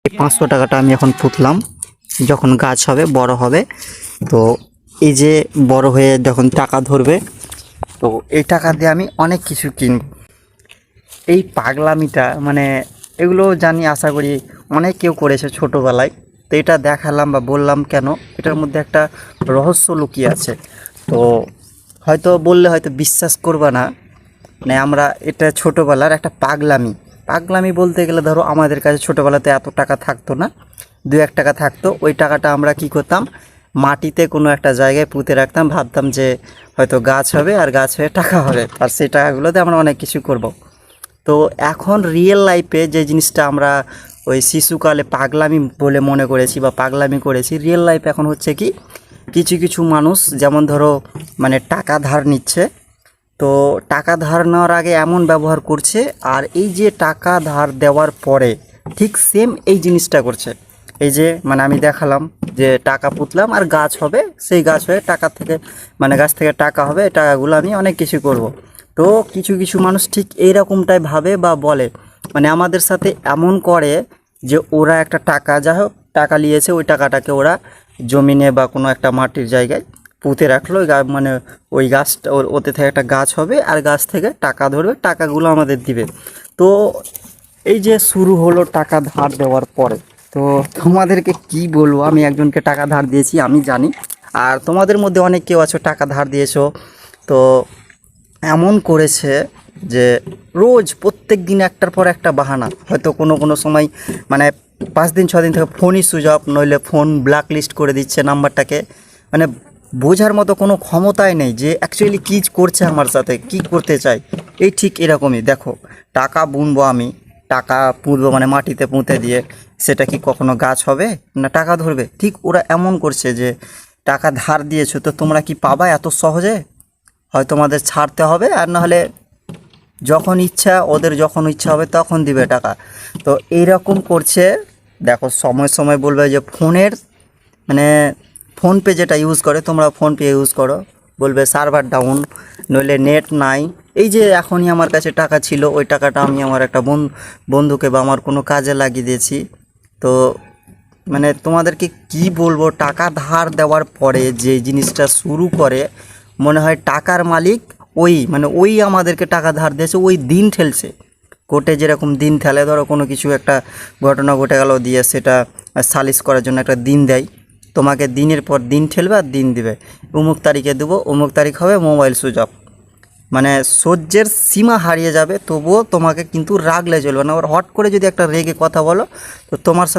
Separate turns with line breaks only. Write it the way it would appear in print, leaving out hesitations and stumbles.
এই 500 টাকাটা আমি এখন পুঁতলাম, যখন গাছ হবে বড় হবে তো এই যে বড় হয়ে যখন টাকা ধরবে তো এই টাকা দিয়ে আমি অনেক কিছু কিনব। এই পাগলামিটা মানে এগুলো জানি, আশা করি অনেক কেউ করেছে ছোটোবেলায়। তো এটা দেখালাম বা বললাম কেন, এটার মধ্যে একটা রহস্য লুকিয়ে আছে। তো হয়তো বললে হয়তো বিশ্বাস করবে না, মানে আমরা এটা ছোটোবেলার একটা পাগলামি। পাগলামি বলতে গেলে ধরো আমাদের কাছে ছোটোবেলাতে এত টাকা থাকতো না, 2-1 টাকা থাকতো। ওই টাকাটা আমরা কি করতাম, মাটিতে কোনো একটা জায়গায় পুঁতে রাখতাম, ভাবতাম যে হয়তো গাছ হবে আর গাছ হয়ে টাকা হবে, আর সেই টাকাগুলোতে আমরা অনেক কিছু করব। তো এখন রিয়েল লাইফে যে জিনিসটা আমরা ওই শিশুকালে পাগলামি বলে মনে করেছি বা পাগলামি করেছি, রিয়েল লাইফ এখন হচ্ছে কি, কিছু কিছু মানুষ যেমন ধরো মানে টাকা ধার নিচ্ছে, তো টাকা ধার নেওয়ার আগে এমন ব্যবহার করছে, আর এই যে টাকা ধার দেওয়ার পরে ঠিক সেম এই জিনিসটা করছে। এই যে মানে আমি দেখালাম যে টাকা পুঁতলাম আর গাছ হবে, সেই গাছ হয়ে টাকা থেকে মানে গাছ থেকে টাকা হবে, এই টাকাগুলো আমি অনেক কিছু করব। তো কিছু কিছু মানুষ ঠিক এইরকমটাই ভাবে বা বলে, মানে আমাদের সাথে এমন করে যে ওরা একটা টাকা, যা হোক টাকা নিয়েছে, ওই টাকাটাকে ওরা জমিনে বা কোনো একটা মাটির জায়গায় পুঁতে রাখলো, ওই মানে ওই গাছটা ওতে থেকে একটা গাছ হবে আর গাছ থেকে টাকা ধরবে, টাকাগুলো আমাদের দিবে। তো এই যে শুরু হলো টাকা ধার দেওয়ার পরে, তো তোমাদেরকে কি বলবো, আমি একজনকে টাকা ধার দিয়েছি আমি জানি, আর তোমাদের মধ্যে অনেক কেউ আছো টাকা ধার দিয়েছো। তো এমন করেছে যে রোজ প্রত্যেক দিন একটার পর একটা বাহানা, হয়তো কোনো কোনো সময় মানে 5 দিন 6 দিন থেকে ফোনই সুইচ অফ, নইলে ফোন ব্ল্যাক লিস্ট করে দিচ্ছে নাম্বারটাকে। মানে বোঝার মতো কোনো ক্ষমতাই নেই যে অ্যাকচুয়ালি কী করছে, আমার সাথে কী করতে চাই। এই ঠিক এরকমই দেখো, টাকা বুনবো আমি, টাকা পুঁতবো মানে মাটিতে পুঁতে দিয়ে, সেটা কি কখনো গাছ হবে না টাকা ধরবে? ঠিক ওরা এমন করছে যে টাকা ধার দিয়েছো তো তোমরা কি পাবা এত সহজে? হয় তোমাদের ছাড়তে হবে, আর নাহলে যখন ইচ্ছা, ওদের যখন ইচ্ছা হবে তখন দিবে টাকা। তো এইরকম করছে। দেখো সময় সময় বলবে যে ফোনের মানে ফোনপে যেটা ইউজ করে, তোমরা ফোনপে ইউজ করো, বলবে সার্ভার ডাউন, নইলে নেট নাই। এই যে এখনই আমার কাছে টাকা ছিল, ওই টাকাটা আমি আমার একটা বন্ধুকে বা আমার কোনো কাজে লাগিয়ে দিয়েছি। তো মানে তোমাদেরকে কি বলবো, টাকা ধার দেওয়ার পরে যে জিনিসটা শুরু করে, মনে হয় টাকার মালিক ওই, মানে ওই আমাদেরকে টাকা ধার দিয়েছে, ওই দিন ঠেলছে। কোর্টে যেরকম দিন ঠেলে, ধরো কোনো কিছু একটা ঘটনা ঘটে গেল, দিয়ে সেটা সালিশ করার জন্য একটা দিন দেয়, তোমাকে দিনের পর দিন ঠেলবে আর দিন দিবে, অমুক তারিখে দেবো, অমুক তারিখ হবে, মোবাইল সুইচ অফ। মানে সহ্যের সীমা হারিয়ে যাবে, তবুও তোমাকে কিন্তু রাগলে চলবে না। আবার হট করে যদি একটা রেগে কথা বলো, তো তোমার সাথে